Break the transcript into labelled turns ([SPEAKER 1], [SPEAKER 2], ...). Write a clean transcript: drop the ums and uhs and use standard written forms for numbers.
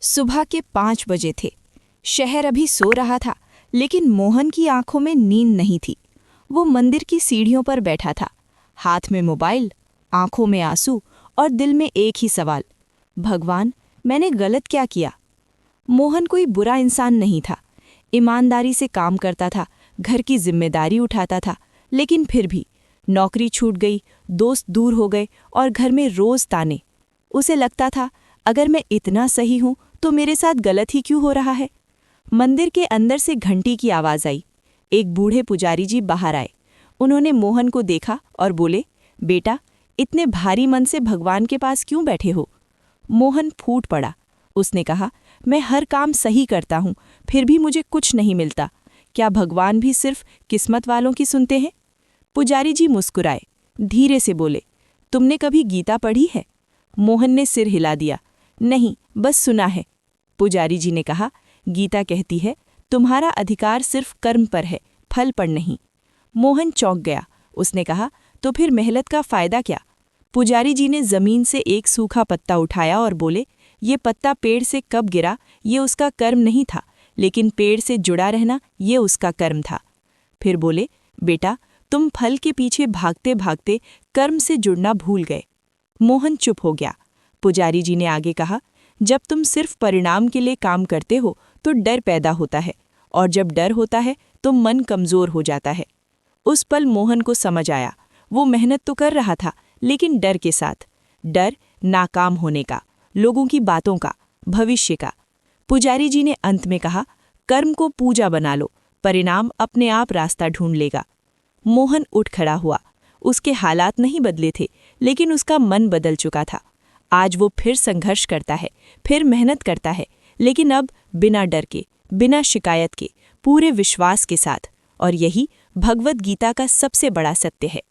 [SPEAKER 1] सुबह के 5 बजे थे। शहर अभी सो रहा था, लेकिन मोहन की आंखों में नींद नहीं थी। वो मंदिर की सीढ़ियों पर बैठा था, हाथ में मोबाइल, आंखों में आंसू और दिल में एक ही सवाल, भगवान, मैंने गलत क्या किया? मोहन कोई बुरा इंसान नहीं था। ईमानदारी से काम करता था, घर की जिम्मेदारी उठाता था, लेकिन फिर भी नौकरी छूट गई, दोस्त दूर हो गए और घर में रोज ताने। उसे लगता था, अगर मैं इतना सही हूं तो मेरे साथ गलत ही क्यों हो रहा है? मंदिर के अंदर से घंटी की आवाज आई। एक बूढ़े पुजारी जी बाहर आए। उन्होंने मोहन को देखा और बोले, बेटा, इतने भारी मन से भगवान के पास क्यों बैठे हो? मोहन फूट पड़ा। उसने कहा, मैं हर काम सही करता हूं, फिर भी मुझे कुछ नहीं मिलता। क्या भगवान भी सिर्फ किस्मत वालों की सुनते हैं? पुजारी जी मुस्कुराए, धीरे से बोले, तुमने कभी गीता पढ़ी है? मोहन ने सिर हिला दिया, नहीं, बस सुना है। पुजारी जी ने कहा, गीता कहती है, तुम्हारा अधिकार सिर्फ कर्म पर है, फल पर नहीं। मोहन चौंक गया। उसने कहा, तो फिर मेहनत का फायदा क्या? पुजारी जी ने जमीन से एक सूखा पत्ता उठाया और बोले, ये पत्ता पेड़ से कब गिरा ये उसका कर्म नहीं था, लेकिन पेड़ से जुड़ा रहना ये उसका कर्म था। फिर बोले, बेटा, तुम फल के पीछे भागते भागते कर्म से जुड़ना भूल गए। मोहन चुप हो गया। पुजारी जी ने आगे कहा, जब तुम सिर्फ परिणाम के लिए काम करते हो तो डर पैदा होता है, और जब डर होता है तो मन कमजोर हो जाता है। उस पल मोहन को समझ आया, वो मेहनत तो कर रहा था, लेकिन डर के साथ। डर नाकाम होने का, लोगों की बातों का, भविष्य का। पुजारी जी ने अंत में कहा, कर्म को पूजा बना लो, परिणाम अपने आप रास्ता ढूंढ लेगा। मोहन उठ खड़ा हुआ। उसके हालात नहीं बदले थे, लेकिन उसका मन बदल चुका था। आज वो फिर संघर्ष करता है, फिर मेहनत करता है, लेकिन अब बिना डर के, बिना शिकायत के, पूरे विश्वास के साथ। और यही भगवद गीता का सबसे बड़ा सत्य है।